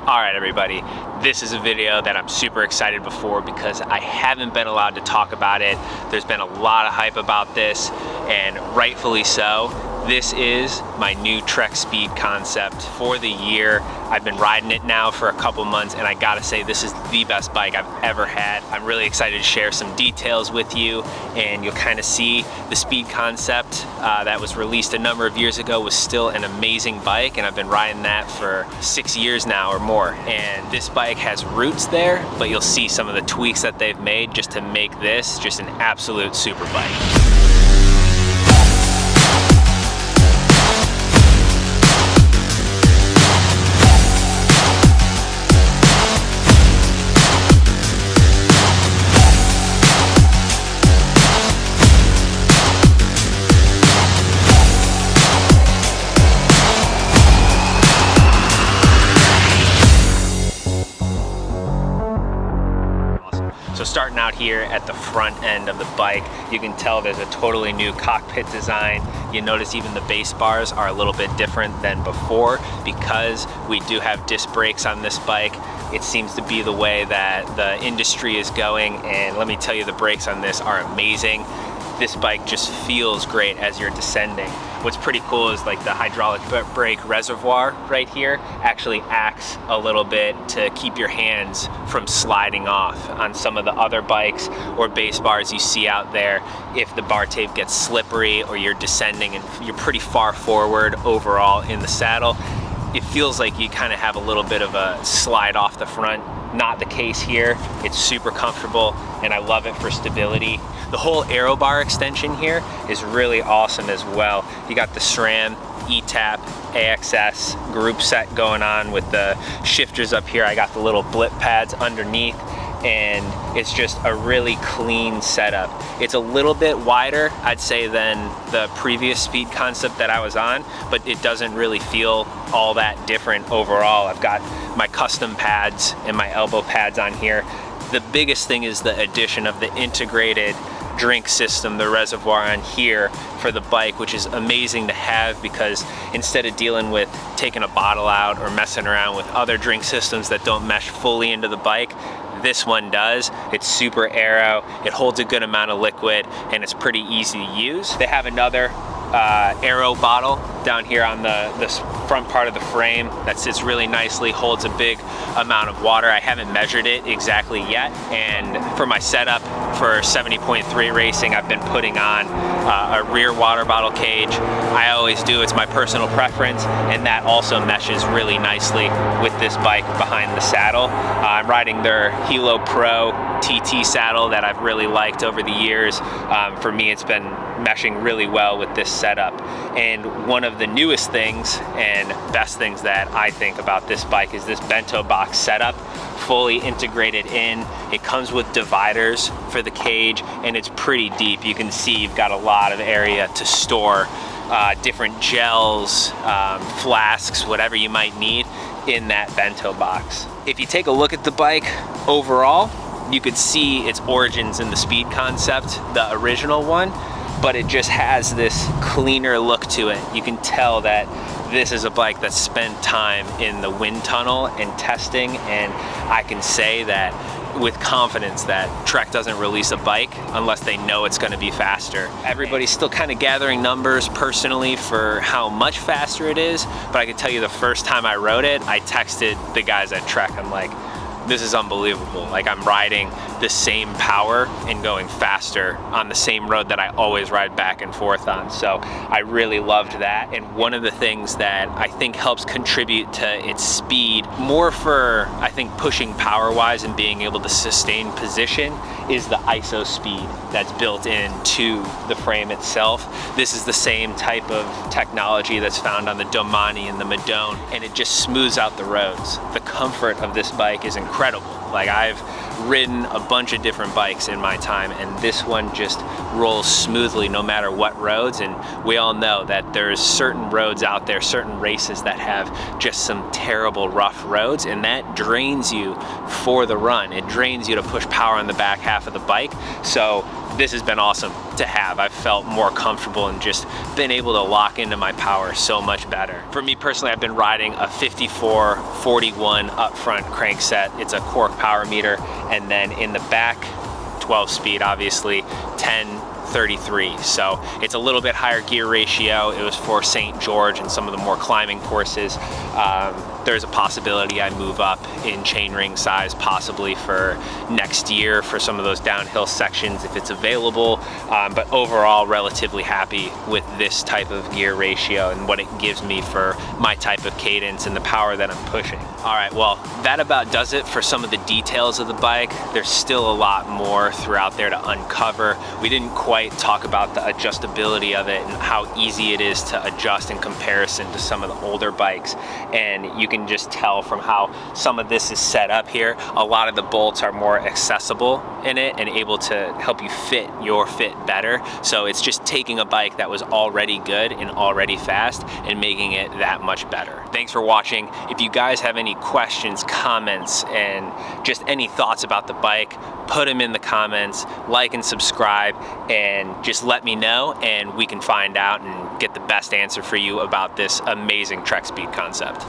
All right, everybody, this is a video that I'm super excited for because I haven't been allowed to talk about it. There's been a lot of hype about this, and rightfully so. This is my new Trek Speed concept for the year. I've been riding it now for a couple months, and I gotta say, this is the best bike I've ever had. I'm really excited to share some details with you, and you'll kind of see the Speed concept that was released a number of years ago was still an amazing bike, and I've been riding that for 6 years now or more. And this bike has roots there, but you'll see some of the tweaks that they've made just to make this just an absolute super bike. So starting out here at the front end of the bike, you can tell there's a totally new cockpit design. You notice even the base bars are a little bit different than before because we do have disc brakes on this bike. It seems to be the way that the industry is going, and let me tell you, the brakes on this are amazing. This bike just feels great as you're descending. What's pretty cool is like the hydraulic brake reservoir right here actually acts a little bit to keep your hands from sliding off. On some of the other bikes or base bars you see out there, if the bar tape gets slippery or you're descending and you're pretty far forward overall in the saddle, it feels like you kind of have a little bit of a slide off the front. Not the case here. It's super comfortable and I love it for stability. The whole aero bar extension here is really awesome as well. You got the SRAM, ETAP, AXS group set going on with the shifters up here. I got the little blip pads underneath, and it's just a really clean setup. It's a little bit wider, I'd say, than the previous Speed concept that I was on, but it doesn't really feel all that different overall. I've got my custom pads and my elbow pads on here. The biggest thing is the addition of the integrated drink system, the reservoir on here for the bike, which is amazing to have because instead of dealing with taking a bottle out or messing around with other drink systems that don't mesh fully into the bike, this one does. It's super aero, it holds a good amount of liquid, and it's pretty easy to use. They have another aero bottle down here on the front part of the frame that sits really nicely, holds a big amount of water. I haven't measured it exactly yet, and for my setup for 70.3 racing, I've been putting on a rear water bottle cage. I always do, it's my personal preference, and that also meshes really nicely with this bike behind the saddle. I'm riding their Hilo Pro TT saddle that I've really liked over the years. For me, it's been meshing really well with this setup. And one of the newest things and best things that I think about this bike is this bento box setup, fully integrated in. It comes with dividers for the cage, and it's pretty deep. You can see you've got a lot of area to store different gels, flasks, whatever you might need in that bento box. If you take a look at the bike overall, you could see its origins in the Speed concept, the original one, but it just has this cleaner look to it. You can tell that this is a bike that spent time in the wind tunnel and testing, and I can say that with confidence that Trek doesn't release a bike unless they know it's gonna be faster. Everybody's still kind of gathering numbers personally for how much faster it is, but I can tell you the first time I rode it, I texted the guys at Trek, I'm like, this is unbelievable. Like, I'm riding the same power and going faster on the same road that I always ride back and forth on. So I really loved that. And one of the things that I think helps contribute to its speed, more for, I think, pushing power-wise and being able to sustain position, is the IsoSpeed that's built into the frame itself. This is the same type of technology that's found on the Domani and the Madone, and it just smooths out the roads. The comfort of this bike is incredible. Like, I've ridden a bunch of different bikes in my time, and this one just rolls smoothly no matter what roads. And we all know that there's certain roads out there, certain races that have just some terrible rough roads, and that drains you for the run. It drains you to push power on the back half of the bike. So this has been awesome to have. I've felt more comfortable and just been able to lock into my power so much better. For me personally, I've been riding a 54-41 up front crankset. It's a Cork power meter, and then in the back, 12 speed, obviously, 10-33. So it's a little bit higher gear ratio. It was for St. George and some of the more climbing courses. There's a possibility I move up in chainring size possibly for next year for some of those downhill sections if it's available. But overall, relatively happy with this type of gear ratio and what it gives me for my type of cadence and the power that I'm pushing. All right, well, that about does it for some of the details of the bike. There's still a lot more throughout there to uncover. We didn't quite talk about the adjustability of it and how easy it is to adjust in comparison to some of the older bikes. And you can just tell from how some of this is set up here, a lot of the bolts are more accessible in it and able to help you fit your fit better. So it's just taking a bike that was already good and already fast and making it that much better. Thanks for watching. If you guys have any questions, comments, and just any thoughts about the bike, put them in the comments, like and subscribe, and just let me know, and we can find out and get the best answer for you about this amazing Trek Speed concept.